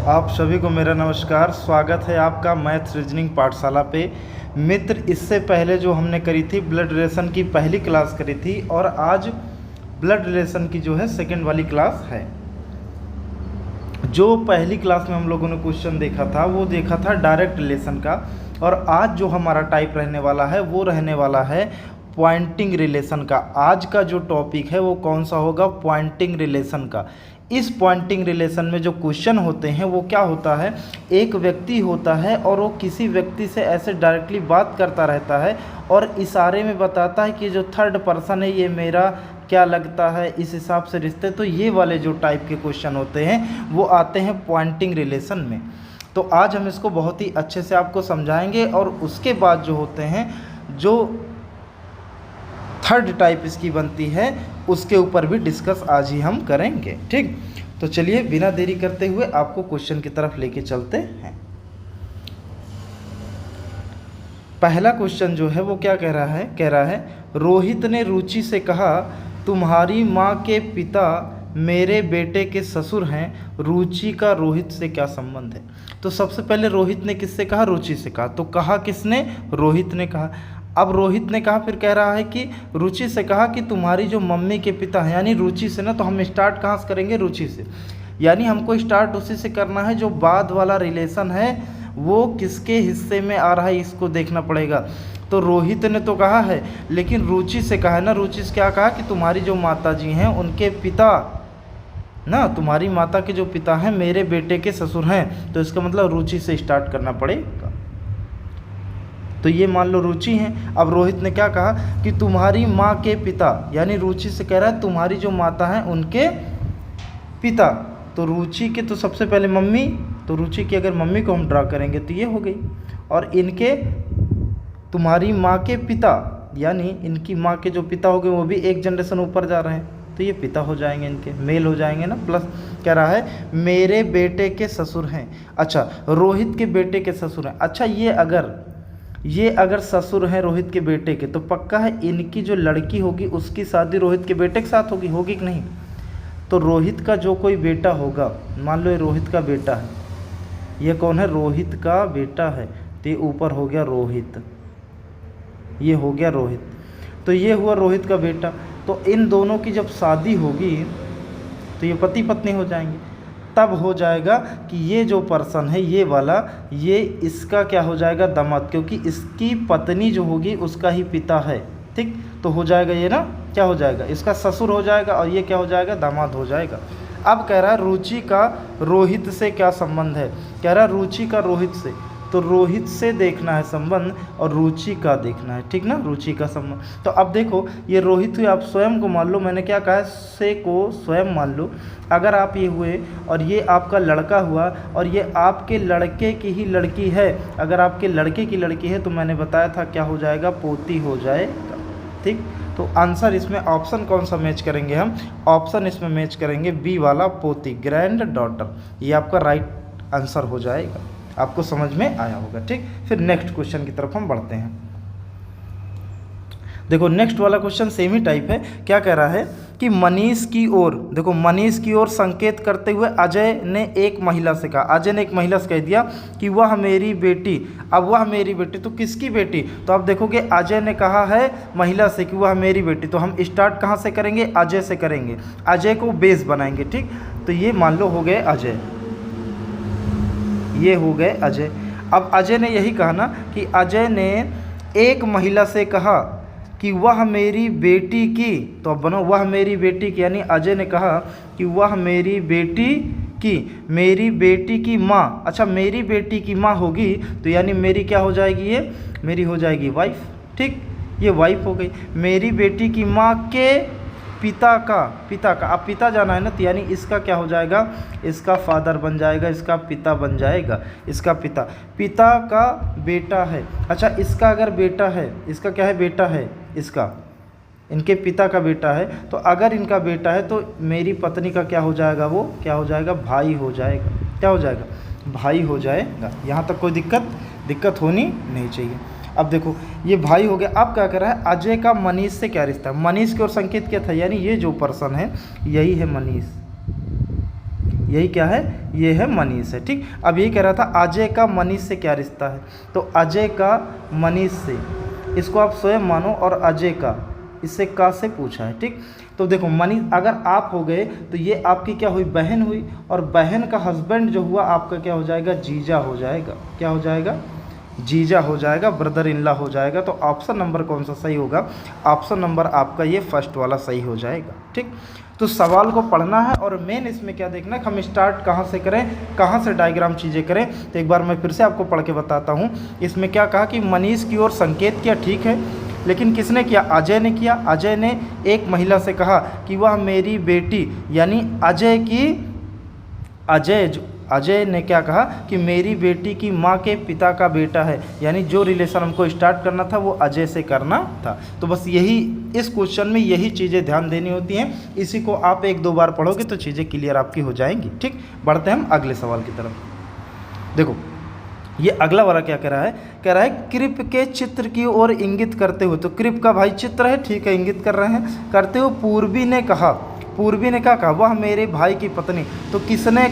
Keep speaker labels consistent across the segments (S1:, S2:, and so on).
S1: आप सभी को मेरा नमस्कार। स्वागत है आपका मैथ रीजनिंग पाठशाला पे। मित्र, इससे पहले जो हमने करी थी ब्लड रिलेशन की पहली क्लास करी थी और आज ब्लड रिलेशन की जो है सेकंड वाली क्लास है। जो पहली क्लास में हम लोगों ने क्वेश्चन देखा था वो देखा था डायरेक्ट रिलेशन का, और आज जो हमारा टाइप रहने वाला है वो रहने वाला है पॉइंटिंग रिलेशन का। आज का जो टॉपिक है वो कौन सा होगा? पॉइंटिंग रिलेशन का। इस पॉइंटिंग रिलेशन में जो क्वेश्चन होते हैं वो क्या होता है, एक व्यक्ति होता है और वो किसी व्यक्ति से ऐसे डायरेक्टली बात करता रहता है और इशारे में बताता है कि जो थर्ड पर्सन है ये मेरा क्या लगता है, इस हिसाब से रिश्ते। तो ये वाले जो टाइप के क्वेश्चन होते हैं वो आते हैं पॉइंटिंग रिलेशन में। तो आज हम इसको बहुत ही अच्छे से आपको समझाएंगे और उसके बाद जो होते हैं जो थर्ड टाइप इसकी बनती है उसके ऊपर भी डिस्कस आज ही हम करेंगे। ठीक, तो चलिए बिना देरी करते हुए आपको क्वेश्चन की तरफ लेके चलते हैं। पहला क्वेश्चन जो है वो क्या कह रहा है रोहित ने रुचि से कहा तुम्हारी माँ के पिता मेरे बेटे के ससुर हैं, रुचि का रोहित से क्या संबंध है? तो सबसे पहले रोहित ने किससे कहा? रुचि से कहा। तो कहा किसने? रोहित ने कहा। अब रोहित ने कहा, फिर कह रहा है कि रुचि से कहा कि तुम्हारी जो मम्मी के पिता हैं, यानी रुचि से ना। तो हम स्टार्ट कहाँ से करेंगे? रुचि से। यानी हमको स्टार्ट उसी से करना है जो बाद वाला रिलेशन है वो किसके हिस्से में आ रहा है, इसको देखना पड़ेगा। तो रोहित ने तो कहा है, लेकिन रुचि से कहा है ना। रुचि से क्या कहा कि तुम्हारी जो माता जी हैं उनके पिता ना, तुम्हारी माता के जो पिता हैं मेरे बेटे के ससुर हैं। तो इसका मतलब रुचि से स्टार्ट करना पड़ेगा। तो ये मान लो रुचि हैं। अब रोहित ने क्या कहा कि तुम्हारी माँ के पिता, यानी रुचि से कह रहा है तुम्हारी जो माता हैं उनके पिता। तो रुचि के तो सबसे पहले मम्मी, तो रुचि की अगर मम्मी को हम ड्रा करेंगे तो ये हो गई। और इनके तुम्हारी माँ के पिता, यानी इनकी माँ के जो पिता हो गए वो भी एक जनरेशन ऊपर जा रहे हैं, तो ये पिता हो जाएंगे, इनके मेल हो जाएंगे ना। प्लस कह रहा है मेरे बेटे के ससुर हैं। अच्छा, रोहित के बेटे के ससुर हैं। अच्छा, ये अगर ससुर हैं रोहित के बेटे के, तो पक्का है इनकी जो लड़की होगी उसकी शादी रोहित के बेटे के साथ होगी कि नहीं? तो रोहित का जो कोई बेटा होगा, मान लो ये रोहित का बेटा है, ये कौन है? रोहित का बेटा है। तो ये ऊपर हो गया रोहित, ये हो गया रोहित। तो ये हुआ रोहित का बेटा। तो इन दोनों की जब शादी होगी तो ये पति पत्नी हो जाएंगे। तब हो जाएगा कि ये जो पर्सन है ये वाला, ये इसका क्या हो जाएगा? दामाद, क्योंकि इसकी पत्नी जो होगी उसका ही पिता है। ठीक, तो हो जाएगा ये ना, क्या हो जाएगा? इसका ससुर हो जाएगा और ये क्या हो जाएगा? दामाद हो जाएगा। अब कह रहा है रुचि का रोहित से क्या संबंध है? कह रहा है रुचि का रोहित से। तो रोहित से देखना है संबंध और रुचि का देखना है। ठीक ना, रुचि का संबंध। तो अब देखो ये रोहित हुए, आप स्वयं को मान लो, मैंने क्या कहा है, से को स्वयं मान लो। अगर आप ये हुए और ये आपका लड़का हुआ और ये आपके लड़के की ही लड़की है, अगर आपके लड़के की लड़की है तो मैंने बताया था क्या हो जाएगा? पोती हो जाएगा। ठीक, तो आंसर इसमें ऑप्शन कौन सा मैच करेंगे हम? ऑप्शन इसमें मैच करेंगे बी वाला, पोती, ग्रैंड डॉटर। ये आपका राइट आंसर हो जाएगा। आपको समझ में आया होगा। ठीक, फिर नेक्स्ट क्वेश्चन की तरफ हम बढ़ते हैं। देखो नेक्स्ट वाला क्वेश्चन सेम ही टाइप है। क्या कह रहा है कि मनीष की ओर, देखो मनीष की ओर संकेत करते हुए अजय ने एक महिला से कहा, अजय ने एक महिला से कह दिया कि वह मेरी बेटी। अब वह मेरी बेटी, तो किसकी बेटी? तो आप देखोगे अजय ने कहा है महिला से कि वह मेरी बेटी। तो हम स्टार्ट कहाँ से करेंगे? अजय से करेंगे। अजय को बेस बनाएंगे। ठीक, तो ये मान लो हो गए अजय, ये हो गए अजय। अब अजय ने यही कहा ना कि अजय ने एक महिला से कहा कि वह मेरी बेटी की, तो अब बनो वह मेरी बेटी की, यानी अजय ने कहा कि वह मेरी बेटी की माँ। अच्छा, मेरी बेटी की माँ होगी तो यानी मेरी क्या हो जाएगी? ये मेरी हो जाएगी वाइफ। ठीक, ये वाइफ हो गई। मेरी बेटी की माँ के पिता का, अब पिता जाना है ना, तो यानी इसका क्या हो जाएगा? इसका फादर बन जाएगा, इसका पिता बन जाएगा, इसका पिता का बेटा है। अच्छा, इसका अगर बेटा है, इसका क्या है? बेटा है इसका, इनके पिता का बेटा है। तो अगर इनका बेटा है तो मेरी पत्नी का क्या हो जाएगा? वो क्या हो जाएगा? भाई हो जाएगा। क्या हो जाएगा? भाई हो जाएगा। यहाँ तक कोई दिक्कत होनी नहीं चाहिए। अब देखो ये भाई हो गया। अब क्या कर रहा है? अजय का मनीष से क्या रिश्ता है? मनीष की ओर संकेत क्या था? यानी ये जो पर्सन है यही है मनीष, यही क्या है, ये है मनीष है। ठीक, अब यही कह रहा था अजय का मनीष से क्या रिश्ता है, तो अजय का मनीष से, इसको आप स्वयं मानो, और अजय का इससे का से पूछा है। ठीक, तो देखो मनीष अगर आप हो गए तो ये आपकी क्या हुई, बहन हुई, और बहन का हस्बैंड जो हुआ आपका क्या हो जाएगा, जीजा हो जाएगा। क्या हो जाएगा, जीजा हो जाएगा, ब्रदर इन लॉ हो जाएगा। तो ऑप्शन नंबर कौन सा सही होगा, ऑप्शन नंबर आपका ये फर्स्ट वाला सही हो जाएगा। ठीक, तो सवाल को पढ़ना है और मेन इसमें क्या देखना है, हम स्टार्ट कहाँ से करें, कहाँ से डायग्राम चीज़ें करें। तो एक बार मैं फिर से आपको पढ़ के बताता हूँ। इसमें क्या कहा कि मनीष की ओर संकेत किया, ठीक है, लेकिन किसने किया, अजय ने किया। अजय ने एक महिला से कहा कि वह मेरी बेटी, यानी अजय ने क्या कहा कि मेरी बेटी की माँ के पिता का बेटा है, यानी जो रिलेशन हमको स्टार्ट करना था वो अजय से करना था। तो बस यही इस क्वेश्चन में यही चीज़ें ध्यान देनी होती हैं। इसी को आप एक दो बार पढ़ोगे तो चीज़ें क्लियर आपकी हो जाएंगी। ठीक, बढ़ते हैं हम अगले सवाल की तरफ। देखो ये अगला वाला क्या कह रहा है कृप के चित्र की ओर इंगित करते हुए, तो कृप का भाई चित्र है, ठीक है, इंगित कर रहे हैं, करते हुए पूर्वी ने कहा, वह मेरे भाई की पत्नी। तो किसने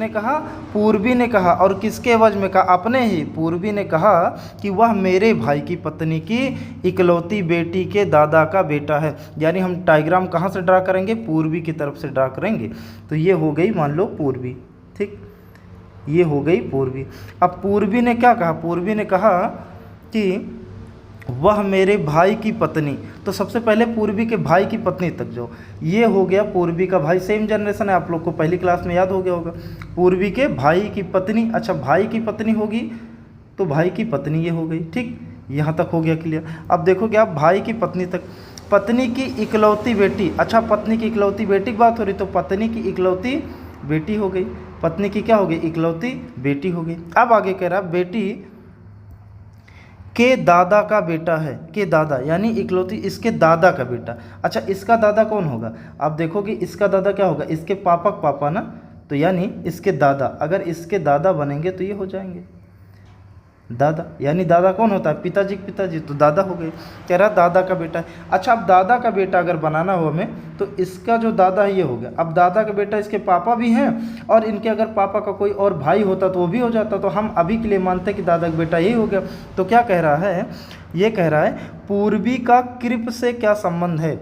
S1: कहा, पूर्वी ने कहा, और किसके एवज में कहा, अपने ही पूर्वी ने कहा कि वह मेरे भाई की पत्नी की इकलौती बेटी के दादा का बेटा है। यानी हम डायग्राम कहाँ से ड्रा करेंगे, पूर्वी की तरफ से ड्रा करेंगे। तो ये हो गई मान लो पूर्वी। ठीक, ये हो गई पूर्वी। अब पूर्वी ने क्या कहा, पूर्वी ने कहा कि वह मेरे भाई की पत्नी। तो सबसे पहले पूर्वी के भाई की पत्नी तक जाओ, ये हो गया पूर्वी का भाई, सेम जनरेशन है, आप लोग को पहली क्लास में याद हो गया होगा। पूर्वी के भाई की पत्नी, अच्छा भाई की पत्नी होगी तो भाई की पत्नी ये हो गई। ठीक, यहाँ तक हो गया क्लियर। अब देखोगे आप भाई की पत्नी तक, पत्नी की इकलौती बेटी, अच्छा पत्नी की इकलौती बेटी की बात हो रही, तो पत्नी की इकलौती बेटी हो गई, पत्नी की क्या हो गई, इकलौती बेटी हो गई। अब आगे कह रहा बेटी के दादा का बेटा है, के दादा यानी इकलौती इसके दादा का बेटा। अच्छा इसका दादा कौन होगा, आप देखोगे इसका दादा क्या होगा, इसके पापा का पापा ना, तो यानी इसके दादा, अगर इसके दादा बनेंगे तो ये हो जाएंगे दादा, यानी दादा कौन होता है, पिताजी के पिताजी, तो दादा हो गए। कह रहा दादा का बेटा है। अच्छा अब दादा का बेटा अगर बनाना हो हमें तो इसका जो दादा है ये हो गया। अब दादा का बेटा इसके पापा भी हैं, और इनके अगर पापा का कोई और भाई होता तो वो भी हो जाता, तो हम अभी के लिए मानते हैं कि दादा का बेटा यही हो गया। तो क्या कह रहा है, ये कह रहा है पूर्वी का कृप से क्या संबंध है,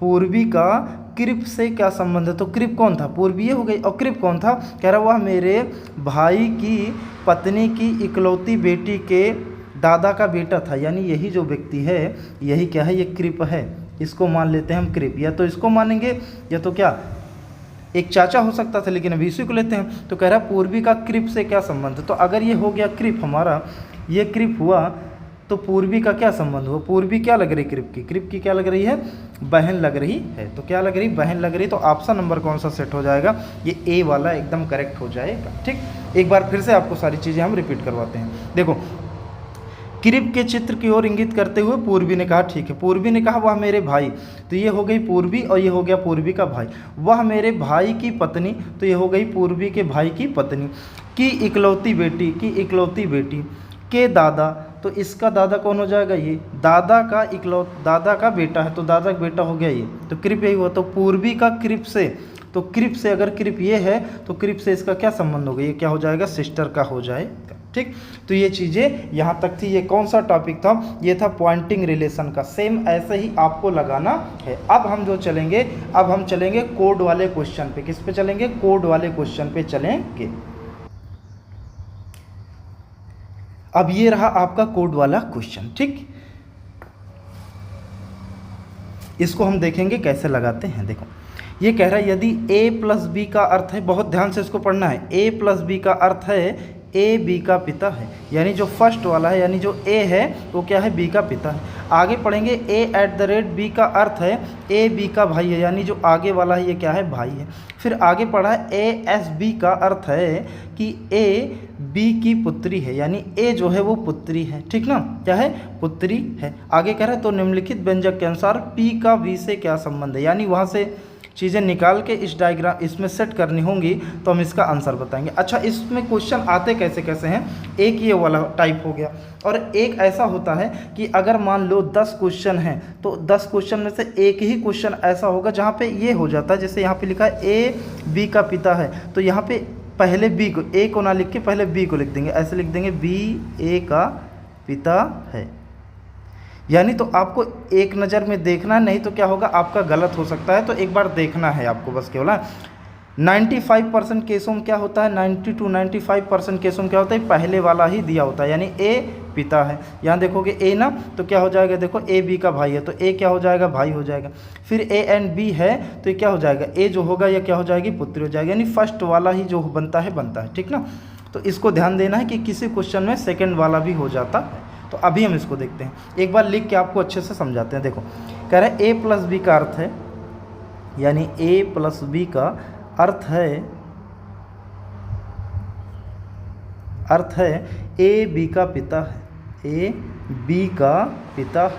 S1: पूर्वी का कृप से क्या संबंध है। तो कृप कौन था, पूर्वी हो गई, और कृप कौन था, कह रहा वह मेरे भाई की पत्नी की इकलौती बेटी के दादा का बेटा था। यानी यही जो व्यक्ति है यही क्या है, ये कृप है, इसको मान लेते हैं हम कृप, या तो इसको मानेंगे या तो क्या एक चाचा हो सकता था, लेकिन अभी इसी को लेते हैं। तो कह रहा पूर्वी का कृप से क्या संबंध है। तो अगर ये हो गया कृप हमारा, ये कृप हुआ, तो पूर्वी का क्या संबंध हुआ, पूर्वी क्या लग रही, कृप की क्या लग रही है, बहन लग रही है। तो क्या लग रही, बहन लग रही। तो ऑप्शन नंबर कौन सा सेट हो जाएगा, ये ए वाला एकदम करेक्ट हो जाएगा। ठीक, एक बार फिर से आपको सारी चीज़ें हम रिपीट करवाते हैं। देखो कृप के चित्र की ओर इंगित करते हुए पूर्वी ने कहा, ठीक है, पूर्वी ने कहा वह मेरे भाई, तो ये हो गई पूर्वी, और ये हो गया पूर्वी का भाई। वह मेरे भाई की पत्नी, तो ये हो गई पूर्वी के भाई की पत्नी, की इकलौती बेटी के दादा, तो इसका दादा कौन हो जाएगा, ये दादा का बेटा है, तो दादा का बेटा हो गया ये, तो कृप यही हुआ। तो पूर्वी का कृप से, तो कृप से अगर कृप ये है तो कृप से इसका क्या संबंध होगा, ये क्या हो जाएगा, सिस्टर का हो जाएगा। ठीक, तो ये चीज़ें यहाँ तक थी। ये कौन सा टॉपिक था, ये था पॉइंटिंग रिलेशन का। सेम ऐसे ही आपको लगाना है। अब हम जो चलेंगे, अब हम चलेंगे कोड वाले क्वेश्चन पे। किस पे चलेंगे, कोड वाले क्वेश्चन पे चलेंगे। अब ये रहा आपका कोड वाला क्वेश्चन। ठीक, इसको हम देखेंगे कैसे लगाते हैं। देखो ये कह रहा है यदि a प्लस बी का अर्थ है, बहुत ध्यान से इसको पढ़ना है, a प्लस बी का अर्थ है ए बी का पिता है, यानी जो फर्स्ट वाला है, यानी जो ए है वो क्या है, बी का पिता है। आगे पढ़ेंगे a@b का अर्थ है ए बी का भाई है, यानी जो आगे वाला है ये क्या है, भाई है। फिर आगे पढ़ा है a+b का अर्थ है कि ए बी की पुत्री है, यानी ए जो है वो पुत्री है। ठीक ना, क्या है, पुत्री है। आगे कह रहा है तो निम्नलिखित व्यंजक के अनुसार p का v से क्या संबंध है, यानी वहाँ से चीज़ें निकाल के इस डायग्राम इसमें सेट करनी होंगी तो हम इसका आंसर बताएंगे। अच्छा, इसमें क्वेश्चन आते कैसे कैसे हैं, एक ये वाला टाइप हो गया, और एक ऐसा होता है कि अगर मान लो 10 क्वेश्चन हैं तो 10 क्वेश्चन में से एक ही क्वेश्चन ऐसा होगा जहाँ पे ये हो जाता है, जैसे यहाँ पे लिखा है ए बी का पिता है, तो यहाँ पे पहले बी को, ए को ना लिख के पहले बी को लिख देंगे, ऐसे लिख देंगे बी ए का पिता है। यानी तो आपको एक नज़र में देखना, नहीं तो क्या होगा आपका गलत हो सकता है, तो एक बार देखना है आपको बस केवल। 95% केसों में क्या होता है, 90 to 95% केसों में क्या होता है, पहले वाला ही दिया होता है, यानी ए पिता है। यहाँ देखोगे ए ना, तो क्या हो जाएगा, देखो ए बी का भाई है तो ए क्या हो जाएगा, भाई हो जाएगा। फिर ए एंड बी है तो ये क्या हो जाएगा, ए जो होगा यह क्या हो जाएगी, पुत्री हो जाएगी, यानी फर्स्ट वाला ही जो बनता है, ठीक ना। तो इसको ध्यान देना है कि किसी क्वेश्चन में सेकेंड वाला भी हो जाता है। तो अभी हम इसको देखते हैं, एक बार लिख के आपको अच्छे से समझाते हैं। देखो कह रहे हैं ए प्लस बी का अर्थ है, यानी ए प्लस बी का अर्थ है ए बी का पिता है, ए बी का पिता है,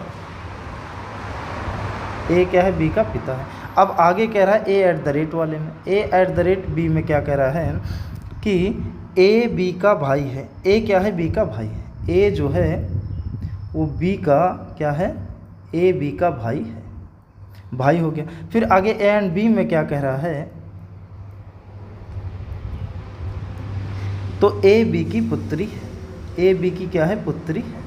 S1: ए क्या है, बी का पिता है। अब आगे कह रहा है ए एट द रेट वाले में, ए एट द रेट बी में क्या कह रहा है कि ए बी का भाई है, ए क्या है, बी का भाई है, ए जो है वो बी का क्या है, ए बी का भाई है, भाई हो गया। फिर आगे ए एंड बी में क्या कह रहा है, तो ए बी की पुत्री है, ए बी की क्या है, पुत्री है।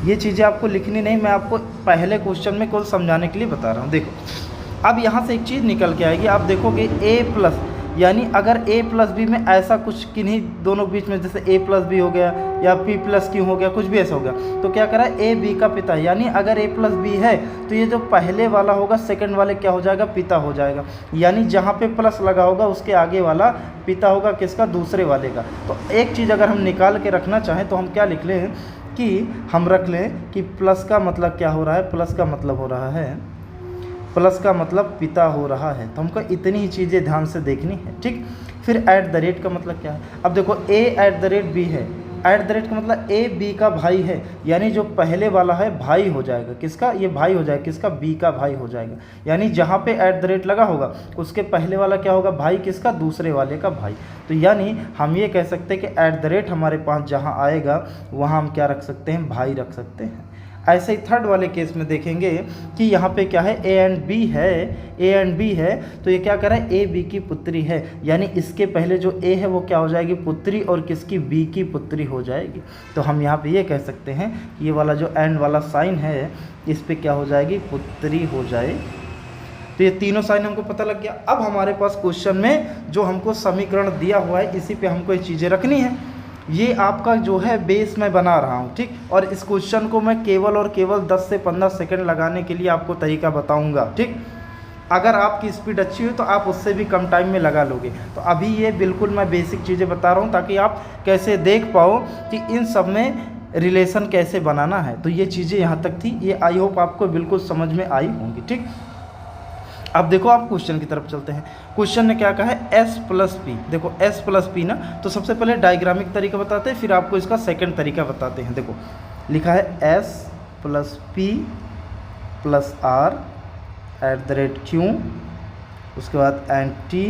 S1: ये चीज़ें आपको लिखनी नहीं, मैं आपको पहले क्वेश्चन में केवल समझाने के लिए बता रहा हूँ। देखो अब यहाँ से एक चीज़ निकल के आएगी, आप देखोगे ए प्लस, यानी अगर ए प्लस बी में ऐसा कुछ किन्हीं दोनों बीच में, जैसे ए प्लस बी हो गया या पी प्लस क्यू हो गया, कुछ भी ऐसा हो गया, तो क्या करा ए बी का पिता, यानी अगर ए प्लस बी है तो ये जो पहले वाला होगा सेकंड वाले क्या हो जाएगा, पिता हो जाएगा। यानी जहाँ पे प्लस लगा होगा उसके आगे वाला पिता होगा किसका, दूसरे वाले का। तो एक चीज़ अगर हम निकाल के रखना चाहें तो हम क्या लिख लें कि हम रख लें कि प्लस का मतलब क्या हो रहा है, प्लस का मतलब हो रहा है, प्लस का मतलब पिता हो रहा है। तो हमको इतनी ही चीज़ें ध्यान से देखनी है, ठीक। फिर ऐट द रेट का मतलब क्या है, अब देखो ए ऐट द रेट बी है, ऐट द रेट का मतलब ए बी का भाई है, यानी जो पहले वाला है भाई हो जाएगा किसका, ये भाई हो जाएगा किसका, बी का भाई हो जाएगा। यानी जहाँ पे ऐट द रेट लगा होगा उसके पहले वाला क्या होगा, भाई किसका, दूसरे वाले का भाई। तो यानी हम ये कह सकते हैं कि ऐट द रेट हमारे पास जहाँ आएगा वहाँ हम क्या रख सकते हैं, भाई रख सकते हैं। ऐसे ही थर्ड वाले केस में देखेंगे कि यहाँ पे क्या है, ए एंड बी है, ए एंड बी है, तो ये क्या कर रहा है, ए बी की पुत्री है, यानी इसके पहले जो ए है वो क्या हो जाएगी, पुत्री, और किसकी, बी की पुत्री हो जाएगी। तो हम यहाँ पे ये कह सकते हैं ये वाला जो एंड वाला साइन है इस पे क्या हो जाएगी, पुत्री हो जाए। तो ये तीनों साइन हमको पता लग गया। अब हमारे पास क्वेश्चन में जो हमको समीकरण दिया हुआ है इसी पे हमको ये चीज़ें रखनी है। ये आपका जो है बेस मैं बना रहा हूँ, ठीक। और इस क्वेश्चन को मैं केवल और केवल 10 से 15 सेकंड लगाने के लिए आपको तरीका बताऊँगा, ठीक। अगर आपकी स्पीड अच्छी हो तो आप उससे भी कम टाइम में लगा लोगे। तो अभी ये बिल्कुल मैं बेसिक चीज़ें बता रहा हूँ ताकि आप कैसे देख पाओ कि इन सब में रिलेशन कैसे बनाना है। तो ये चीज़ें यहाँ तक थी, ये आई होप आपको बिल्कुल समझ में आई होंगी, ठीक। अब देखो आप क्वेश्चन की तरफ चलते हैं। क्वेश्चन ने क्या कहा है, s प्लस पी। देखो s प्लस पी ना, तो सबसे पहले डायग्रामिक तरीका बताते हैं, फिर आपको इसका सेकंड तरीका बताते हैं। देखो लिखा है s plus P plus R at the rate Q, उसके बाद एंड टी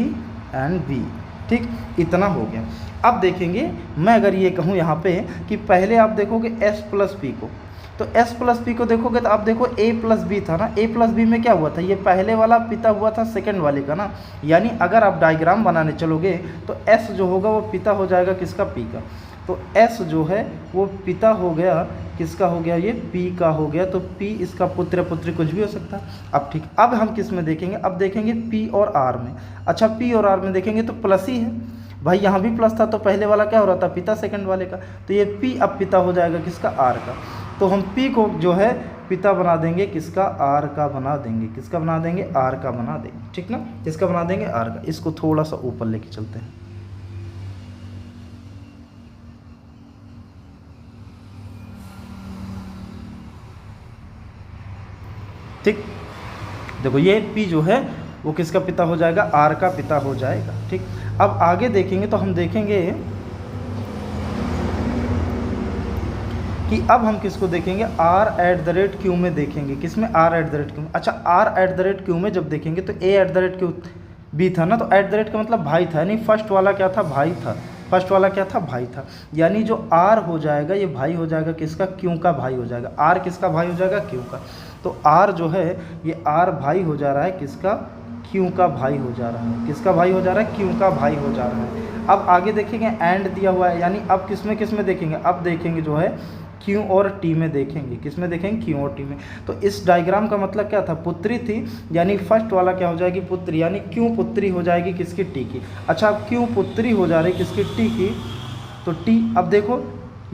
S1: एंड बी, ठीक। इतना हो गया। अब देखेंगे मैं अगर ये कहूँ यहाँ पे कि पहले आप देखोगे s प्लस पी को, तो s प्लस पी को देखोगे तो आप देखो a प्लस बी था ना, a प्लस बी में क्या हुआ था, ये पहले वाला पिता हुआ था सेकंड वाले का ना। यानी अगर आप डायग्राम बनाने चलोगे तो s जो होगा वो पिता हो जाएगा किसका, p का। तो s जो है वो पिता हो गया किसका, हो गया ये p का हो गया। तो p इसका पुत्र पुत्री कुछ भी हो सकता है। अब ठीक, अब हम किस में देखेंगे, अब देखेंगे p और r में। अच्छा p और r में देखेंगे तो प्लस ही है भाई, यहाँ भी प्लस था तो पहले वाला क्या हो रहा था, पिता सेकंड वाले का। तो ये p अब पिता हो जाएगा किसका, r का। तो हम p को जो है पिता बना देंगे किसका, r का बना देंगे, किसका बना देंगे, r का बना देंगे, ठीक ना। किसका बना देंगे, r का। इसको थोड़ा सा ऊपर लेके चलते हैं, ठीक। देखो ये p जो है वो किसका पिता हो जाएगा, r का पिता हो जाएगा, ठीक। अब आगे देखेंगे तो हम देखेंगे कि अब हम किसको देखेंगे, r@q में देखेंगे। किस में, r@q में। अच्छा, r@q में जब देखेंगे तो a@q भी था ना, तो @ का मतलब भाई था, यानी फर्स्ट वाला क्या था, भाई था। फर्स्ट वाला क्या था, भाई था। यानी जो r हो जाएगा ये भाई हो जाएगा किसका, q का भाई हो जाएगा। r किसका भाई हो जाएगा, q का। तो r जो है ये r भाई हो जा रहा है किसका, q का भाई हो जा रहा है। किसका भाई हो जा रहा है, q का भाई हो जा रहा है। अब आगे देखेंगे एंड दिया हुआ है, यानी अब किस में देखेंगे, अब देखेंगे जो है Q और T में देखेंगे। किस में देखेंगे, Q और T में। तो इस डायग्राम का मतलब क्या था, पुत्री थी, यानी फर्स्ट वाला क्या हो जाएगी, पुत्री, यानी Q पुत्री हो जाएगी किसकी, T की। अच्छा, अब Q पुत्री हो जा रही किसकी, T की। तो T, अब देखो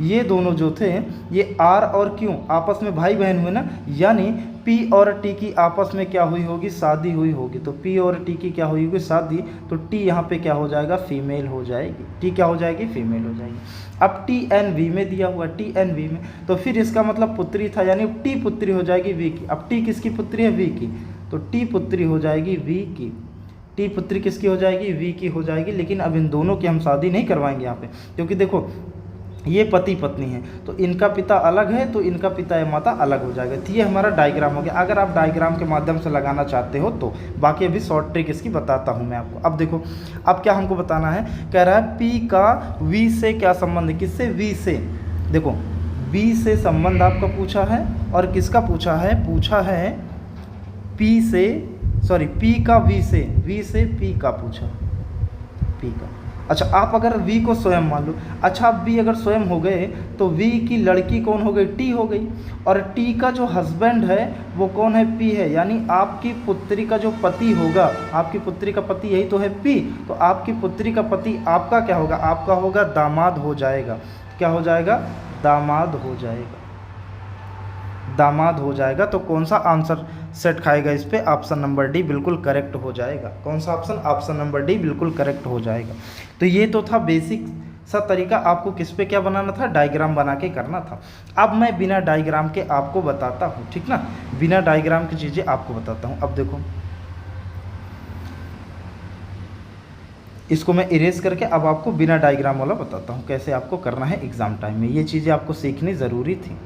S1: ये दोनों जो थे ये R और Q आपस में भाई बहन हुए ना, यानी P और T की आपस में क्या हुई होगी, शादी हुई होगी। तो P और T की क्या हुई होगी, शादी। तो T यहाँ पे क्या हो जाएगा, फीमेल हो जाएगी। T क्या हो जाएगी, फीमेल हो जाएगी। अब T N V में दिया हुआ, T N V में, तो फिर इसका मतलब पुत्री था, यानी T पुत्री हो जाएगी V की। अब T किसकी पुत्री है, V की। तो T पुत्री हो जाएगी V की। T पुत्री किसकी हो जाएगी, V की हो जाएगी। लेकिन अब इन दोनों की हम शादी नहीं करवाएंगे यहाँ पे, क्योंकि देखो ये पति पत्नी है, तो इनका पिता अलग है, तो इनका पिता या माता अलग हो जाएगा। तो ये हमारा डायग्राम हो गया। अगर आप डायग्राम के माध्यम से लगाना चाहते हो तो, बाकी अभी शॉर्ट ट्रिक इसकी बताता हूँ मैं आपको। अब देखो, अब क्या हमको बताना है, कह रहा है P का V से क्या संबंध है, किससे, V से। देखो V से संबंध आपका पूछा है, और किसका पूछा है, पूछा है P से, सॉरी P का V से P का पूछा, P का। अच्छा, आप अगर V को स्वयं मान लो, अच्छा आप V अगर स्वयं हो गए तो V की लड़की कौन हो गई, T हो गई, और T का जो हस्बैंड है वो कौन है, P है। यानी आपकी पुत्री का जो पति होगा, आपकी पुत्री का पति यही तो है P, तो आपकी पुत्री का पति आपका क्या होगा, आपका होगा दामाद हो जाएगा। क्या हो जाएगा, दामाद हो जाएगा, दामाद हो जाएगा। तो कौन सा आंसर सेट खाएगा इस पे, ऑप्शन नंबर डी बिल्कुल करेक्ट हो जाएगा। कौन सा ऑप्शन, ऑप्शन नंबर डी बिल्कुल करेक्ट हो जाएगा। तो ये तो था बेसिक सा तरीका, आपको किस पे क्या बनाना था, डायग्राम बना के करना था। अब मैं बिना डायग्राम के आपको बताता हूँ, ठीक ना, बिना डायग्राम की चीज़ें आपको बताता हूँ। अब देखो इसको मैं इरेज करके अब आपको बिना डायग्राम वाला बताता हूँ कैसे आपको करना है एग्ज़ाम टाइम में। ये चीज़ें आपको सीखनी ज़रूरी थी।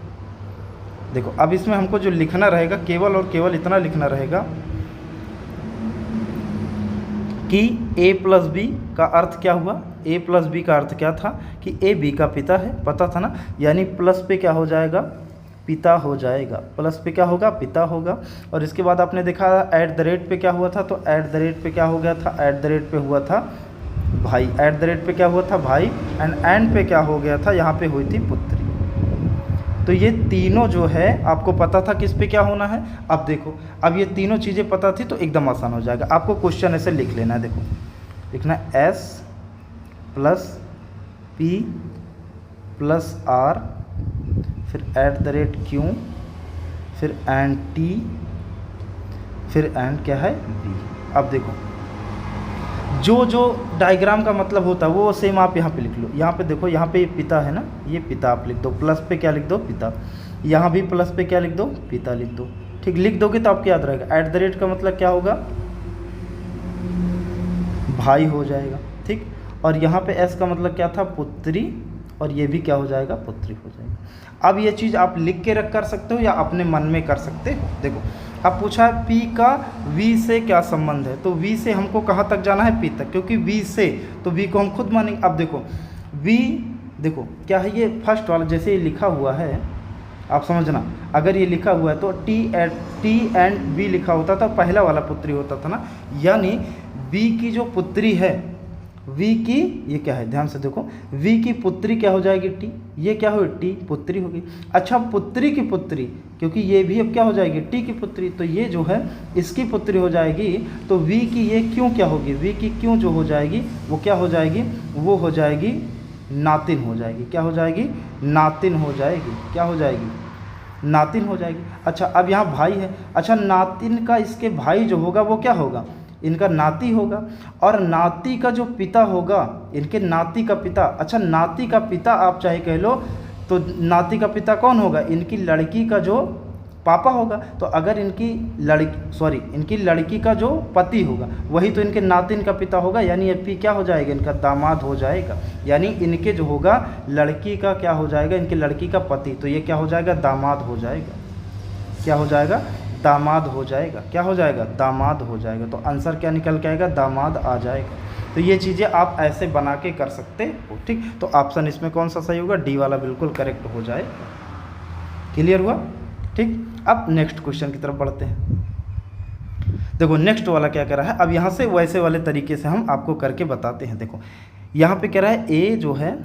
S1: देखो अब इसमें हमको जो लिखना रहेगा, केवल और केवल इतना लिखना रहेगा कि a प्लस बी का अर्थ क्या हुआ, a प्लस बी का अर्थ क्या था कि a b का पिता है, पता था ना, यानी प्लस पे क्या हो जाएगा, पिता हो जाएगा। प्लस पे क्या होगा, पिता होगा। और इसके बाद आपने देखा @ पे क्या हुआ था, तो @ पे क्या हो गया था, @ पे हुआ था भाई, @ पे क्या हुआ था, भाई, एंड पे क्या हो गया था, यहाँ पे हुई थी पुत्री। तो ये तीनों जो है आपको पता था किस पे क्या होना है। अब देखो, अब ये तीनों चीज़ें पता थी तो एकदम आसान हो जाएगा। आपको क्वेश्चन ऐसे लिख लेना है, देखो लिखना है S plus P plus R, फिर @ Q, फिर एंड T, फिर एंड क्या है B। अब देखो जो डायग्राम का मतलब होता है वो सेम आप यहाँ पे लिख लो। यहाँ पे देखो, यहाँ पे पिता है ना, ये पिता आप लिख दो, प्लस पे क्या लिख दो, पिता। यहाँ भी प्लस पे क्या लिख दो, पिता लिख दो। ठीक, लिख दोगे तो आपको याद रहेगा। @ का मतलब क्या होगा, भाई हो जाएगा। ठीक, और यहाँ पे S का मतलब क्या था, पुत्री, और ये भी क्या हो जाएगा, पुत्री हो जाएगी। अब ये चीज़ आप लिख के रख कर सकते हो या अपने मन में कर सकते हो। देखो अब पूछा है P का V से क्या संबंध है, तो V से हमको कहाँ तक जाना है, P तक, क्योंकि V से तो V को हम खुद मानेंगे। अब देखो V, देखो क्या है ये फर्स्ट वाला, जैसे ये लिखा हुआ है आप समझना, अगर ये लिखा हुआ है तो T एंड V लिखा होता था, पहला वाला पुत्री होता था ना, यानी V की जो पुत्री है, V की, ये क्या है ध्यान से देखो, V की पुत्री क्या हो जाएगी, T, ये क्या हो, T पुत्री होगी। अच्छा पुत्री की पुत्री, क्योंकि ये भी अब क्या हो जाएगी, T की पुत्री, तो ये जो है इसकी पुत्री हो जाएगी, तो V की ये क्यों क्या होगी, V की क्यों जो हो जाएगी वो क्या हो जाएगी, वो हो जाएगी नातिन हो जाएगी। क्या हो जाएगी, नातिन हो जाएगी। क्या हो जाएगी, नातिन हो जाएगी। अच्छा अब यहाँ भाई है, अच्छा नातिन का इसके भाई जो होगा वो क्या होगा, इनका नाती होगा, और नाती का जो पिता होगा, इनके नाती का पिता, अच्छा नाती का पिता आप चाहे कह लो, तो नाती का पिता कौन होगा, इनकी लड़की का जो पापा होगा। तो अगर इनकी लड़की का जो पति होगा वही तो इनके नातिन का पिता होगा, यानी ये पी क्या हो जाएगा, इनका दामाद हो जाएगा। यानी इनके जो होगा लड़की का क्या हो जाएगा, इनकी लड़की का पति, तो ये क्या हो जाएगा, दामाद हो जाएगा। क्या हो जाएगा, दामाद हो जाएगा। क्या हो जाएगा, दामाद हो जाएगा। तो आंसर क्या निकल के आएगा, दामाद आ जाएगा। तो ये चीज़ें आप ऐसे बना के कर सकते हो, ठीक। तो ऑप्शन इसमें कौन सा सही होगा, डी वाला बिल्कुल करेक्ट हो जाएगा। क्लियर हुआ, ठीक। अब नेक्स्ट क्वेश्चन की तरफ बढ़ते हैं। देखो नेक्स्ट वाला क्या कह रहा है, अब यहाँ से वैसे वाले तरीके से हम आपको करके बताते हैं। देखो यहाँ पे कह रहा है ए जो है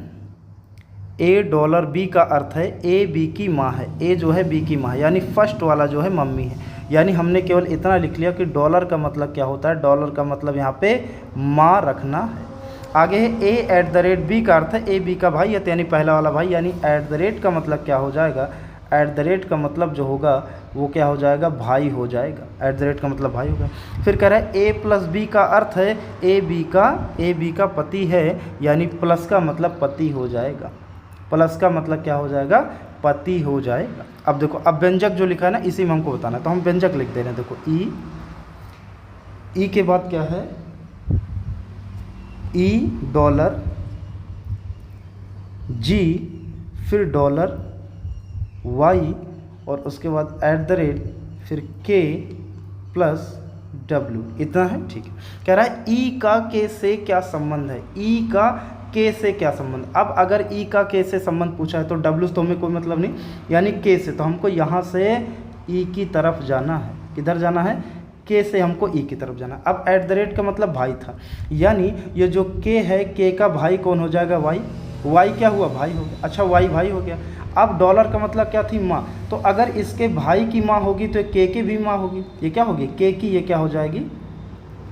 S1: $B का अर्थ है ए बी की माँ है। ए जो है बी की माँ है, यानी फर्स्ट वाला जो है मम्मी है। यानी हमने केवल इतना लिख लिया कि डॉलर का मतलब क्या होता है, डॉलर का मतलब यहाँ पे माँ रखना है। आगे है A@B का अर्थ है ए बी का भाई है, यानी पहला वाला भाई, यानी @ का मतलब क्या हो जाएगा, @ का मतलब जो होगा वो क्या हो जाएगा, भाई हो जाएगा। @ का मतलब भाई होगा। फिर कह रहा है A+B का अर्थ है ए बी का पति है, यानी प्लस का मतलब पति हो जाएगा। प्लस का मतलब क्या हो जाएगा, पति हो जाएगा। अब देखो, अब व्यंजक जो लिखा है ना इसी में हमको बताना है, तो हम व्यंजक लिख दे रहे हैं। देखो ई के बाद क्या है, $, G, फिर $Y, और उसके बाद @ फिर K + W, इतना है, ठीक है। कह रहा है ई का के से क्या संबंध है, ई का के से क्या संबंध। अब अगर ई का के से संबंध पूछा है तो डब्ल्यू तो हमें कोई मतलब नहीं, यानी के से, तो हमको यहाँ से ई की तरफ जाना है। किधर जाना है, के से हमको ई की तरफ जाना है। अब @ का मतलब भाई था, यानी ये जो के है, के का भाई कौन हो जाएगा, वाई। वाई क्या हुआ, भाई हो गया। अच्छा, वाई भाई हो गया। अब डॉलर का मतलब क्या थी, माँ। तो अगर इसके भाई की माँ होगी तो के की भी माँ होगी। ये क्या होगी, के की, ये क्या हो जाएगी,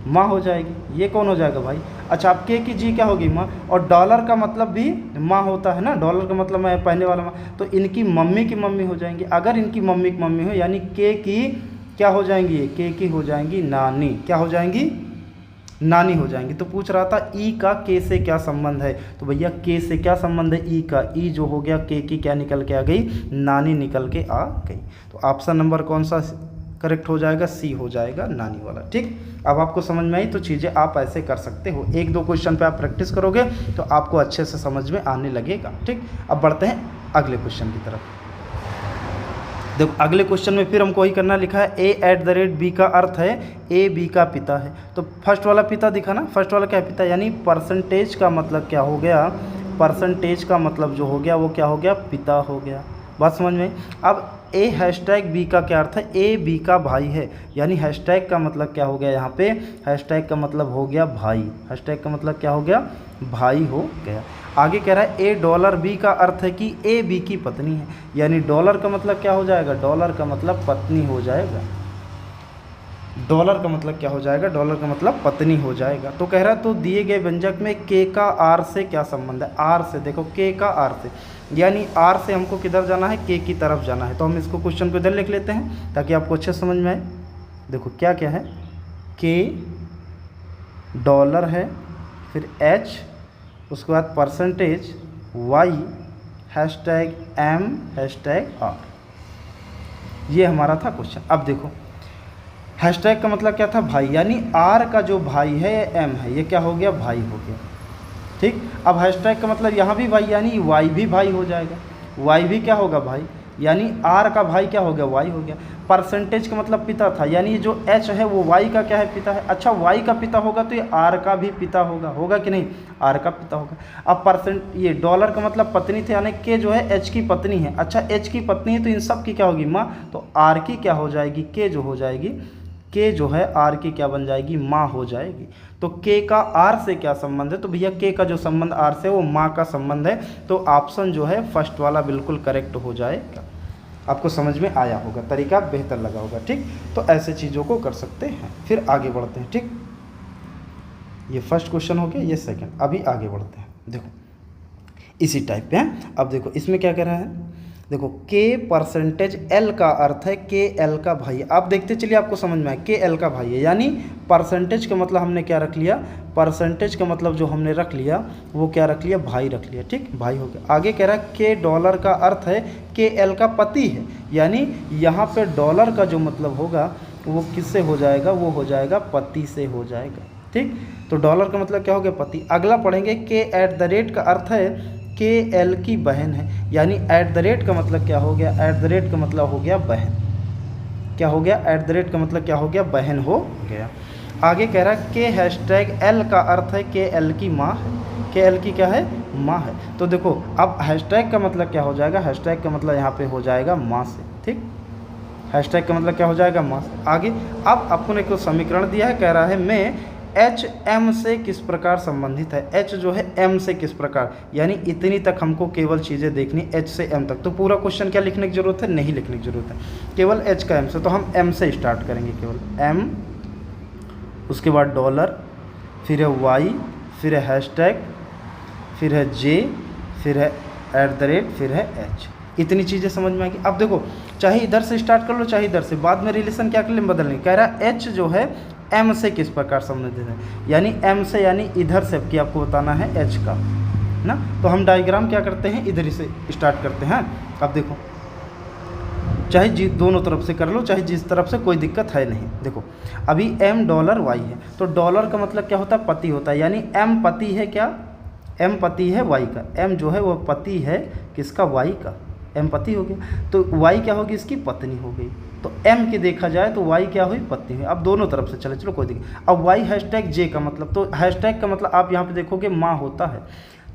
S1: माँ हो जाएगी। ये कौन हो जाएगा, भाई। अच्छा, अब के की जी क्या होगी, माँ। और डॉलर का मतलब भी माँ होता है ना, डॉलर का मतलब मैं पहले वाला माँ, तो इनकी मम्मी की मम्मी हो जाएंगी। अगर इनकी मम्मी की मम्मी हो, यानी के की क्या हो जाएंगी, ये के की हो जाएंगी नानी। क्या हो जाएंगी, नानी हो जाएंगी। तो पूछ रहा था ई का के से क्या संबंध है, तो भैया के से क्या संबंध है, ई का। ई जो हो गया, के की क्या निकल के आ गई, नानी निकल के आ गई। तो ऑप्शन नंबर कौन सा करेक्ट हो जाएगा, सी हो जाएगा, नानी वाला, ठीक। अब आपको समझ में आई, तो चीज़ें आप ऐसे कर सकते हो। 1-2 क्वेश्चन पे आप प्रैक्टिस करोगे तो आपको अच्छे से समझ में आने लगेगा, ठीक। अब बढ़ते हैं अगले क्वेश्चन की तरफ। देखो अगले क्वेश्चन में फिर हमको वही करना, लिखा है A@B का अर्थ है ए बी का पिता है। तो फर्स्ट वाला पिता दिखा ना, फर्स्ट वाला क्या है, पिता, यानी परसेंटेज का मतलब क्या हो गया, परसेंटेज का मतलब जो हो गया वो क्या हो गया, पिता हो गया। बात समझ में। अब A#B का क्या अर्थ है, ए बी का भाई है, यानी हैशटैग का मतलब क्या हो गया, यहाँ पे हैशटैग का मतलब हो गया भाई। हैशटैग का मतलब क्या हो गया, भाई हो गया। आगे कह रहा है $B का अर्थ है कि ए बी की पत्नी है, यानी डॉलर का मतलब क्या हो जाएगा, डॉलर का मतलब पत्नी हो जाएगा। डॉलर का मतलब क्या हो जाएगा, डॉलर का मतलब पत्नी हो जाएगा। तो कह रहा है तो दिए गए व्यंजक में के का आर से क्या संबंध है। आर से, देखो के का आर से, यानी आर से हमको किधर जाना है, के की तरफ जाना है। तो हम इसको क्वेश्चन को इधर लिख लेते हैं ताकि आपको अच्छे समझ में आए। देखो क्या क्या है, के डॉलर है, फिर एच, उसके बाद परसेंटेज, वाई, #M, #R। ये हमारा था क्वेश्चन। अब देखो हैशटैग का मतलब क्या था, भाई, यानी आर का जो भाई है एम है, ये क्या हो गया, भाई हो गया, ठीक। अब हैशटैग का मतलब यहाँ भी भाई, यानी वाई भी भाई हो जाएगा। वाई भी क्या होगा, भाई, यानी आर का भाई क्या हो गया, वाई हो गया। परसेंटेज का मतलब पिता था, यानी जो एच है वो वाई का क्या है, पिता है। अच्छा, वाई का पिता होगा तो ये आर का भी पिता होगा, होगा कि नहीं, आर का पिता होगा। अब ये डॉलर का मतलब पत्नी थे, यानी के जो है एच की पत्नी है। अच्छा, एच की पत्नी है तो इन सब की क्या होगी, माँ। तो आर की क्या हो जाएगी, के जो हो जाएगी, के जो है आर की क्या बन जाएगी, माँ हो जाएगी। तो के का आर से क्या संबंध है, तो भैया के का जो संबंध आर से वो माँ का संबंध है। तो ऑप्शन जो है फर्स्ट वाला बिल्कुल करेक्ट हो जाएगा। आपको समझ में आया होगा, तरीका बेहतर लगा होगा, ठीक। तो ऐसे चीज़ों को कर सकते हैं। फिर आगे बढ़ते हैं, ठीक। ये फर्स्ट क्वेश्चन हो गया, ये सेकंड। अभी आगे बढ़ते हैं। देखो इसी टाइप पे है। अब देखो इसमें क्या कह रहा है, देखो के परसेंटेज एल का अर्थ है के एल का भाई। आप देखते चलिए आपको समझ में आए, के एल का भाई है, यानी परसेंटेज का मतलब हमने क्या रख लिया, परसेंटेज का मतलब जो हमने रख लिया वो क्या रख लिया, भाई रख लिया। ठीक, भाई हो गया। आगे कह रहा है के डॉलर का अर्थ है के एल का पति है, यानी यहाँ पे डॉलर का जो मतलब होगा वो किससे हो जाएगा, वो हो जाएगा पति से हो जाएगा। ठीक, तो डॉलर का मतलब क्या हो गया, पति। अगला पढ़ेंगे के एट द रेट का अर्थ है के एल की बहन है, यानी एट द रेट का मतलब क्या हो गया, एट द रेट का मतलब हो गया बहन। क्या हो गया, एट द रेट का मतलब क्या हो गया, बहन हो गया। आगे कह रहा है के हैशटैग एल का अर्थ है के एल की माँ है, के एल की क्या है, माँ है। तो देखो अब हैशटैग का मतलब क्या हो जाएगा, हैशटैग का मतलब यहाँ पे हो जाएगा माँ से। ठीक, हैशटैग का मतलब क्या हो जाएगा, माँ से। आगे अब आपको ने एक समीकरण दिया है, कह रहा है मैं एच एम से किस प्रकार संबंधित है। एच जो है एम से किस प्रकार, यानी इतनी तक हमको केवल चीज़ें देखनी, एच से एम तक। तो पूरा क्वेश्चन क्या लिखने की जरूरत है, नहीं लिखने की जरूरत है, केवल एच का एम से। तो हम एम से स्टार्ट करेंगे, केवल एम, उसके बाद डॉलर, फिर है वाई, फिर है हैशटैग, फिर है जे, फिर है एट द रेट, फिर है एच। इतनी चीज़ें समझ में आएगी। अब देखो चाहे इधर से स्टार्ट कर लो चाहे इधर से, बाद में रिलेशन क्या कर लें, बदलने। कह रहा है एच जो है एम से किस प्रकार संबंधित है, यानी एम से, यानी इधर से कि आपको बताना है एच का ना। तो हम डायग्राम क्या करते हैं, इधर ही से स्टार्ट करते हैं। अब देखो चाहे दोनों तरफ से कर लो, चाहे जिस तरफ से, कोई दिक्कत है नहीं। देखो अभी एम डॉलर वाई है, तो डॉलर का मतलब क्या होता है, पति होता है, यानी एम पति है क्या, एम पति है वाई का। एम जो है वो पति है किसका, वाई का, एम पति हो गया। तो वाई क्या होगी, इसकी पत्नी हो गई। तो एम की देखा जाए तो वाई क्या हुई, पत्नी हुई। अब दोनों तरफ से चले, चलो कोई दिक्कत। अब वाई हैशटैग जे का मतलब, तो हैशटैग का मतलब आप यहाँ पे देखोगे माँ होता है,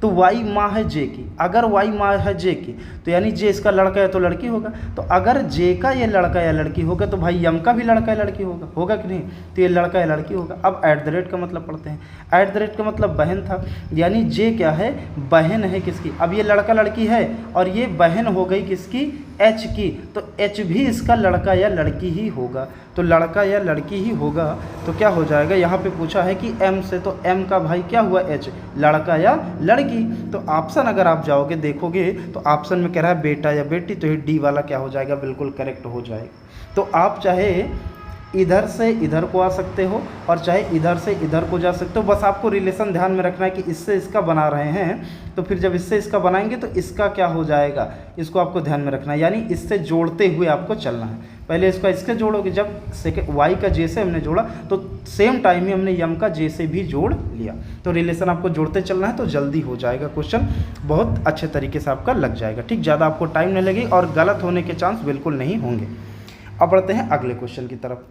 S1: तो वाई माँ है जे की। अगर वाई माँ है जे की तो यानी जे इसका लड़का है तो लड़की होगा। तो अगर जे का ये लड़का या लड़की होगा तो भाई यम का भी लड़का या लड़की होगा, होगा कि नहीं, तो ये लड़का या लड़की होगा। अब एट द रेट का मतलब पढ़ते हैं। एट द रेट का मतलब बहन था, यानी जे क्या है, बहन है किसकी। अब ये लड़का लड़की है और ये बहन हो गई किसकी, एच की, तो एच भी इसका लड़का या लड़की ही होगा। तो लड़का या लड़की ही होगा, तो क्या हो जाएगा, यहाँ पे पूछा है कि एम से, तो एम का भाई क्या हुआ, एच, लड़का या लड़की। तो ऑप्शन अगर आप जाओगे देखोगे तो ऑप्शन में कह रहा है बेटा या बेटी, तो ये डी वाला क्या हो जाएगा, बिल्कुल करेक्ट हो जाएगा। तो आप चाहे इधर से इधर को आ सकते हो और चाहे इधर से इधर को जा सकते हो, बस आपको रिलेशन ध्यान में रखना है कि इससे इसका बना रहे हैं, तो फिर जब इससे इसका बनाएंगे तो इसका क्या हो जाएगा, इसको आपको ध्यान में रखना है, यानी इससे जोड़ते हुए आपको चलना है। पहले इसका इसके जोड़ोगे, जब सेकेंड वाई का जे से हमने जोड़ा तो सेम टाइम ही हमने यम का जे से भी जोड़ लिया। तो रिलेशन आपको जोड़ते चलना है तो जल्दी हो जाएगा, क्वेश्चन बहुत अच्छे तरीके से आपका लग जाएगा। ठीक, ज़्यादा आपको टाइम नहीं लगेगी और गलत होने के चांस बिल्कुल नहीं होंगे। अब बढ़ते हैं अगले क्वेश्चन की तरफ।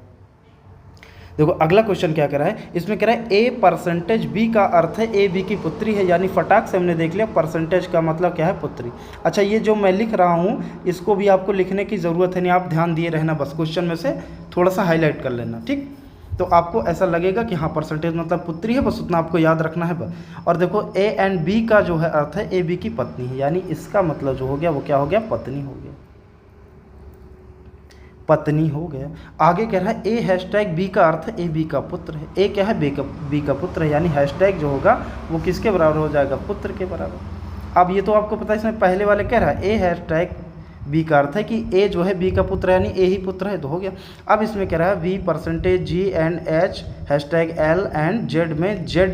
S1: देखो अगला क्वेश्चन क्या कह रहा है, इसमें कह रहा है ए परसेंटेज बी का अर्थ है ए बी की पुत्री है, यानी फटाक से हमने देख लिया परसेंटेज का मतलब क्या है, पुत्री। अच्छा ये जो मैं लिख रहा हूँ इसको भी आपको लिखने की ज़रूरत है नहीं, आप ध्यान दिए रहना, बस क्वेश्चन में से थोड़ा सा हाईलाइट कर लेना। ठीक, तो आपको ऐसा लगेगा कि हाँ परसेंटेज मतलब पुत्री है, बस उतना आपको याद रखना है बस। और देखो ए एंड बी का जो है अर्थ है ए बी की पत्नी है, यानी इसका मतलब जो हो गया वो क्या हो गया, पत्नी हो गया, पत्नी हो गया। आगे कह रहा है ए हैशटैग बी का अर्थ है ए बी का पुत्र है। ए क्या है, बी का पुत्र है, यानी हैशटैग जो होगा वो किसके बराबर हो जाएगा, पुत्र के बराबर। अब ये तो आपको पता है, इसमें पहले वाले कह रहा है ए हैशटैग बी का अर्थ है कि ए जो है बी का पुत्र है, यानी ए ही पुत्र है, तो हो गया। अब इसमें कह रहा है V percentage G and H hashtag L and Z में जी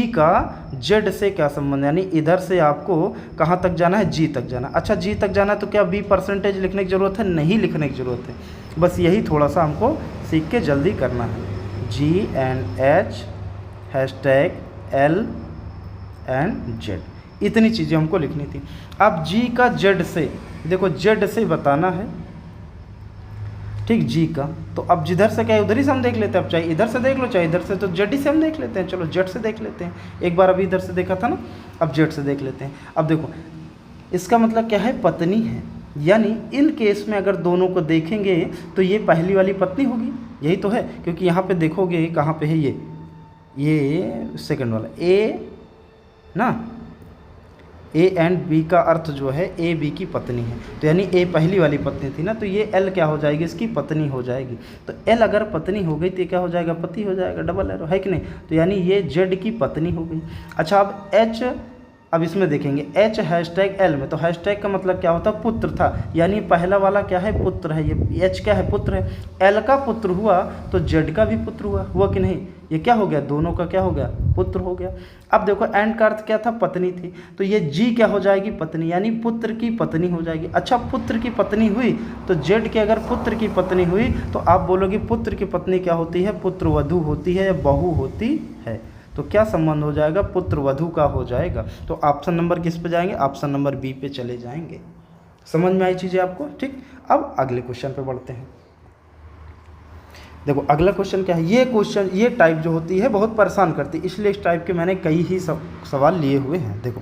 S1: का जेड से क्या संबंध, यानी इधर से आपको कहाँ तक जाना है, जी तक जाना। अच्छा जी तक जाना है तो क्या बी परसेंटेज लिखने की ज़रूरत है, नहीं लिखने की ज़रूरत है, बस यही थोड़ा सा हमको सीख के जल्दी करना है। G and H hashtag L and Z, इतनी चीज़ें हमको लिखनी थी। अब जी का जेड से, देखो जेड से बताना है, ठीक, जी का, तो अब जिधर से क्या है उधर ही से हम देख लेते हैं। अब चाहे इधर से देख लो चाहे इधर से, तो जेड ही से हम देख लेते हैं। चलो जेड से देख लेते हैं, एक बार अभी इधर से देखा था ना, अब जेड से देख लेते हैं। अब देखो इसका मतलब क्या है, पत्नी है, यानी इन केस में अगर दोनों को देखेंगे तो ये पहली वाली पत्नी होगी, यही तो है, क्योंकि यहाँ पे देखोगे कहाँ पे है ये सेकंड वाला ए ना, ए एंड बी का अर्थ जो है ए बी की पत्नी है, तो यानी ए पहली वाली पत्नी थी ना, तो ये एल क्या हो जाएगी, इसकी पत्नी हो जाएगी। तो एल अगर पत्नी हो गई तो ये क्या हो जाएगा, पति हो जाएगा, डबल एरो है कि नहीं, तो यानी ये जेड की पत्नी हो गई। अच्छा अब एच अब इसमें देखेंगे H हैशटैग L में, तो हैशटैग का मतलब क्या होता है, पुत्र था, यानी पहला वाला क्या है, पुत्र है, ये H क्या है, पुत्र है, L का पुत्र हुआ तो Z का भी पुत्र हुआ कि नहीं, ये क्या हो गया, दोनों का क्या हो गया, पुत्र हो गया। अब देखो एंड का अर्थ क्या था, पत्नी थी, तो ये G क्या हो जाएगी, पत्नी, यानी पुत्र की पत्नी हो जाएगी। अच्छा, पुत्र की पत्नी हुई तो Z के अगर पुत्र की पत्नी हुई तो आप बोलोगे पुत्र की पत्नी क्या होती है, पुत्रवधू होती है या बहू होती है। तो क्या संबंध हो जाएगा, पुत्र वधू का हो जाएगा। तो ऑप्शन नंबर किस पे जाएंगे, ऑप्शन नंबर बी पे चले जाएंगे। समझ में आई चीज़ें आपको, ठीक। अब अगले क्वेश्चन पे बढ़ते हैं। देखो अगला क्वेश्चन क्या है, ये क्वेश्चन, ये टाइप जो होती है बहुत परेशान करती है, इसलिए इस टाइप के मैंने कई ही सवाल लिए हुए हैं। देखो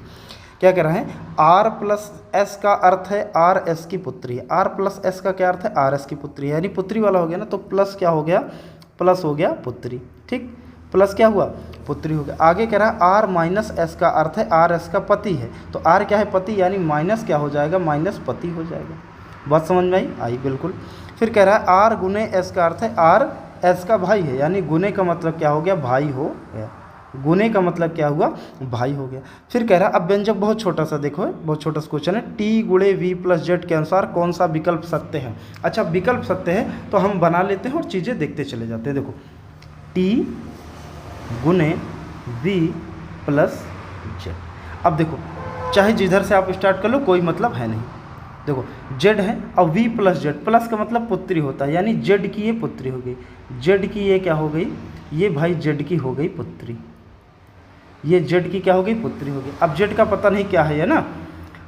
S1: क्या कह रहा है, आर प्लस एस का अर्थ है आर एस की पुत्री है। आर प्लस एस का क्या अर्थ है, आर एस की पुत्री है, यानी पुत्री वाला हो गया ना, तो प्लस क्या हो गया, प्लस हो गया पुत्री, ठीक, प्लस क्या हुआ, पुत्री हो गया। आगे कह रहा है आर माइनस एस का अर्थ है आर एस का पति है, तो आर क्या है, पति, यानी माइनस क्या हो जाएगा, माइनस पति हो जाएगा। बात समझ में आई बिल्कुल। फिर कह रहा है आर गुने एस का अर्थ है आर एस का भाई है, यानी गुने का मतलब क्या हो गया, भाई हो गया, गुने का मतलब क्या हुआ, भाई हो गया। फिर कह रहा है अब व्यंजक बहुत छोटा सा, देखो बहुत छोटा सा क्वेश्चन है, टी गुणे वी प्लस जेड के अनुसार कौन सा विकल्प सत्य है। अच्छा, विकल्प सत्य है तो हम बना लेते हैं और चीज़ें देखते चले जाते हैं। देखो टी गुने v प्लस जेड, अब देखो चाहे जिधर से आप स्टार्ट कर लो कोई मतलब है नहीं। देखो z है और v प्लस जेड, प्लस का मतलब पुत्री होता है, यानी z की ये पुत्री हो गई, z की ये क्या हो गई, ये भाई z की हो गई पुत्री, ये z की क्या हो गई, पुत्री हो गई। अब z का पता नहीं क्या है ना,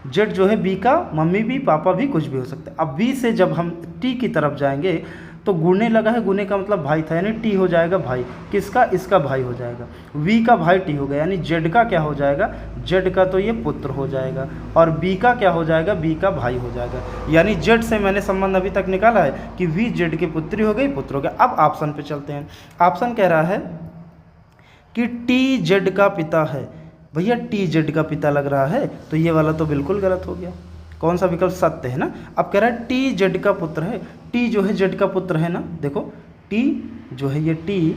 S1: z जो है b का मम्मी भी पापा भी कुछ भी हो सकता है। अब v से जब हम t की तरफ जाएंगे तो गुने लगा है, गुने का मतलब भाई था, यानी टी हो जाएगा भाई, किसका, इसका भाई हो जाएगा, वी का भाई टी हो गया, यानी जेड का क्या हो जाएगा, जेड का तो ये पुत्र हो जाएगा, और बी का क्या हो जाएगा, बी का भाई हो जाएगा। यानी जेड से मैंने संबंध अभी तक निकाला है कि वी जेड की पुत्री हो गई, पुत्र हो गया। अब ऑप्शन पे चलते हैं। ऑप्शन कह रहा है कि टी जेड का पिता है, भैया टी जेड का पिता लग रहा है, तो ये वाला तो बिल्कुल गलत हो गया, कौन सा विकल्प सत्य है ना। अब कह रहा है टी जेड का पुत्र है, टी जो है जेड का पुत्र है ना, देखो टी जो है ये टी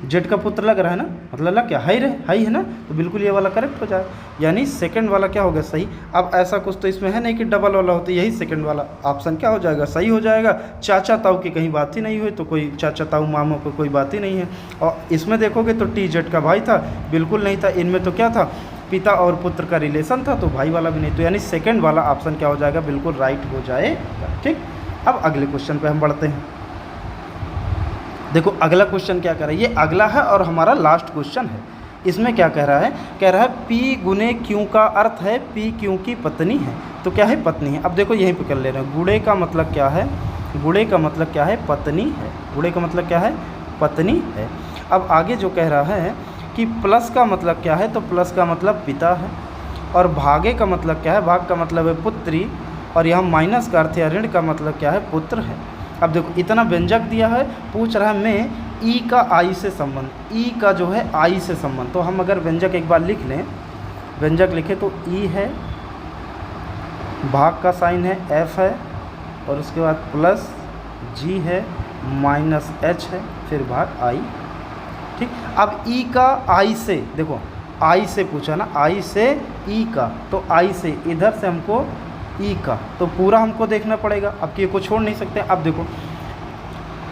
S1: जेड का पुत्र लग रहा है ना, मतलब लग क्या हाई है ना, तो बिल्कुल ये वाला करेक्ट हो जाए, यानी सेकंड वाला क्या हो गया, सही। अब ऐसा कुछ तो इसमें है नहीं कि डबल वाला होता है, यही सेकंड वाला ऑप्शन क्या हो जाएगा, सही हो जाएगा। चाचा ताऊ की कहीं बात ही नहीं हुई, तो कोई चाचा ताऊ मामा को कोई बात ही नहीं है। और इसमें देखोगे तो टी जेड का भाई था, बिल्कुल नहीं था, इनमें तो क्या था, पिता और पुत्र का रिलेशन था, तो भाई वाला भी नहीं, तो यानी सेकंड वाला ऑप्शन क्या हो जाएगा, बिल्कुल राइट हो जाएगा, ठीक। अब अगले क्वेश्चन पे हम बढ़ते हैं। देखो अगला क्वेश्चन क्या कह रहा है, ये अगला है और हमारा लास्ट क्वेश्चन है। इसमें क्या कह रहा है, कह रहा है P गुने Q का अर्थ है P Q की पत्नी है, तो क्या है, पत्नी है। अब देखो यहीं पे कर ले रहे हैं, गुणे का मतलब क्या है, गुणे का मतलब क्या है, पत्नी है, गुणे का मतलब क्या है, पत्नी है। अब आगे जो कह रहा है कि प्लस का मतलब क्या है, तो प्लस का मतलब पिता है, और भागे का मतलब क्या है, भाग का मतलब है पुत्री, और यहाँ माइनस का अर्थ है ऋण का मतलब क्या है, पुत्र है। अब देखो इतना व्यंजक दिया है, पूछ रहा है मैं ई का आई से संबंध, ई का जो है आई से संबंध, तो हम अगर व्यंजक एक बार लिख लें, व्यंजक लिखे तो ई है, भाग का साइन है एफ है, और उसके बाद प्लस जी है, माइनस एच है, फिर भाग आई, ठीक। अब ई का आई से, देखो आई से पूछा ना, आई से ई का, तो आई से इधर से हमको ई का, तो पूरा हमको देखना पड़ेगा, अब ये को छोड़ नहीं सकते। अब देखो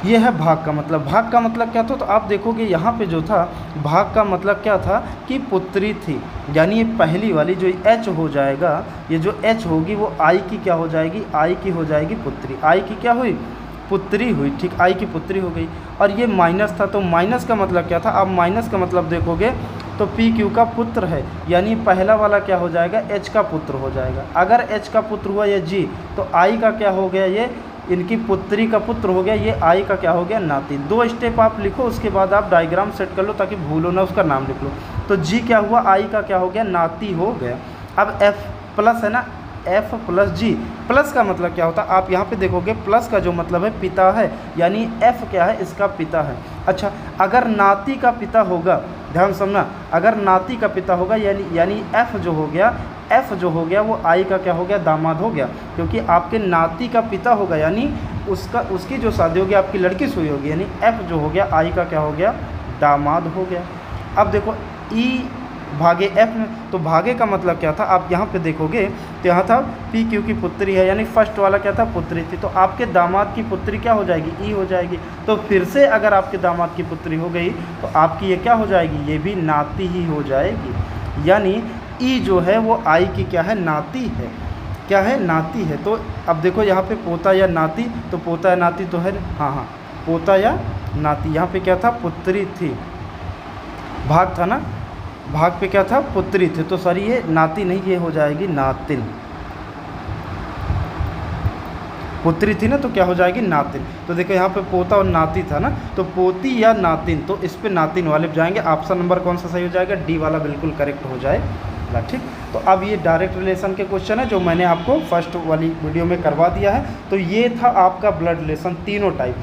S1: ये है भाग का मतलब, भाग का मतलब क्या था, तो आप देखोगे यहाँ पे जो था भाग का मतलब क्या था कि पुत्री थी, यानी ये पहली वाली जो एच हो जाएगा, ये जो एच होगी वो आई की क्या हो जाएगी, आई की हो जाएगी पुत्री, आई की क्या हुई, पुत्री हुई, ठीक, आई की पुत्री हो गई। और ये माइनस था, तो माइनस का मतलब क्या था, अब माइनस का मतलब देखोगे तो पी क्यू का पुत्र है, यानी पहला वाला क्या हो जाएगा, एच का पुत्र हो जाएगा। अगर एच का पुत्र हुआ ये जी, तो आई का क्या हो गया, ये इनकी पुत्री का पुत्र हो गया, ये आई का क्या हो गया, नाती। दो स्टेप आप लिखो, उसके बाद आप डायग्राम सेट कर लो ताकि भूलो ना, उसका नाम लिख लो। तो जी क्या हुआ, आई का क्या हो गया, नाती हो गया। अब एफ प्लस है ना, एफ प्लस जी, प्लस का मतलब क्या होता है, आप यहाँ पे देखोगे प्लस का जो मतलब है पिता है, यानी एफ क्या है, इसका पिता है। अच्छा, अगर नाती का पिता होगा, ध्यान समझना, अगर नाती का पिता होगा यानी एफ जो हो गया, एफ जो हो गया वो आई का क्या हो गया, दामाद हो गया, क्योंकि आपके नाती का पिता होगा, यानी उसकी जो शादी होगी आपकी लड़की से हुई होगी, यानी एफ जो हो गया आई का क्या हो गया, दामाद हो गया। अब देखो ई भागे एफ में, तो भागे का मतलब क्या था, आप यहाँ पे देखोगे तो यहाँ था पी क्यू की पुत्री है, यानी फर्स्ट वाला क्या था, पुत्री थी, तो आपके दामाद की पुत्री क्या हो जाएगी, ई हो जाएगी। तो फिर से अगर आपके दामाद की पुत्री हो गई तो आपकी ये क्या हो जाएगी, ये भी नाती ही हो जाएगी, यानी ई जो है वो आई की क्या है, नाती है, क्या है, नाती है। तो अब देखो यहाँ पे पोता या नाती, तो पोता या नाती तो है, हाँ, पोता या नाती। यहाँ पे क्या था, पुत्री थी, भाग था ना, भाग पे क्या था, पुत्री थी, तो सॉरी ये नाती नहीं, ये हो जाएगी नातिन। पुत्री थी ना तो क्या हो जाएगी, नातिन। तो देखो यहाँ पे पोता और नाती था ना, तो पोती या नातिन, तो इस पे नातिन वाले जाएंगे। ऑप्शन नंबर कौन सा सही हो जाएगा, डी वाला बिल्कुल करेक्ट हो जाएगा। ठीक, तो अब ये डायरेक्ट रिलेशन के क्वेश्चन है जो मैंने आपको फर्स्ट वाली वीडियो में करवा दिया है। तो ये था आपका ब्लड रिलेशन, तीनों टाइप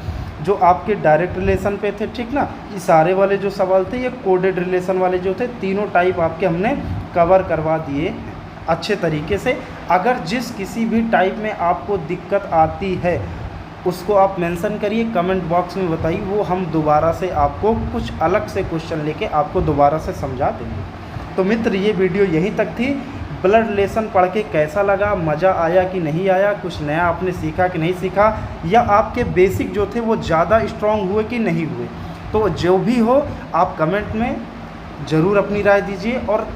S1: जो आपके डायरेक्ट रिलेशन पे थे, ठीक ना। ये सारे वाले जो सवाल थे ये कोडेड रिलेशन वाले जो थे, तीनों टाइप आपके हमने कवर करवा दिए अच्छे तरीके से। अगर जिस किसी भी टाइप में आपको दिक्कत आती है उसको आप मेंशन करिए, कमेंट बॉक्स में बताइए, वो हम दोबारा से आपको कुछ अलग से क्वेश्चन लेके आपको दोबारा से समझा देंगे। तो मित्र ये वीडियो यहीं तक थी। ब्लड रिलेशन पढ़ के कैसा लगा, मज़ा आया कि नहीं आया, कुछ नया आपने सीखा कि नहीं सीखा, या आपके बेसिक जो थे वो ज़्यादा स्ट्रॉन्ग हुए कि नहीं हुए, तो जो भी हो आप कमेंट में ज़रूर अपनी राय दीजिए। और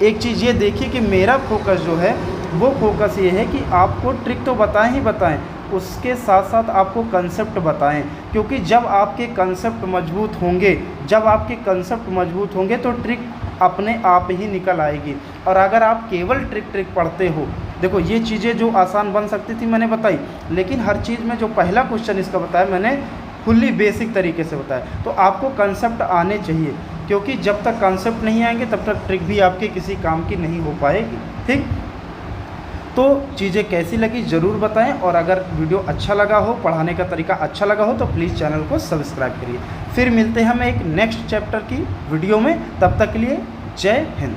S1: एक चीज़ ये देखिए कि मेरा फोकस जो है वो फोकस ये है कि आपको ट्रिक तो बताएं ही बताएं, उसके साथ साथ आपको कंसेप्ट बताएं, क्योंकि जब आपके कंसेप्ट मजबूत होंगे, जब आपके कंसेप्ट मजबूत होंगे तो ट्रिक अपने आप ही निकल आएगी। और अगर आप केवल ट्रिक पढ़ते हो, देखो ये चीज़ें जो आसान बन सकती थी मैंने बताई, लेकिन हर चीज़ में जो पहला क्वेश्चन इसका बताया मैंने फुल्ली बेसिक तरीके से बताया। तो आपको कंसेप्ट आने चाहिए, क्योंकि जब तक कंसेप्ट नहीं आएंगे तब तक ट्रिक भी आपके किसी काम की नहीं हो पाएगी। ठीक, तो चीज़ें कैसी लगी ज़रूर बताएं, और अगर वीडियो अच्छा लगा हो, पढ़ाने का तरीका अच्छा लगा हो, तो प्लीज़ चैनल को सब्सक्राइब करिए। फिर मिलते हैं हम एक नेक्स्ट चैप्टर की वीडियो में, तब तक के लिए जय हिंद।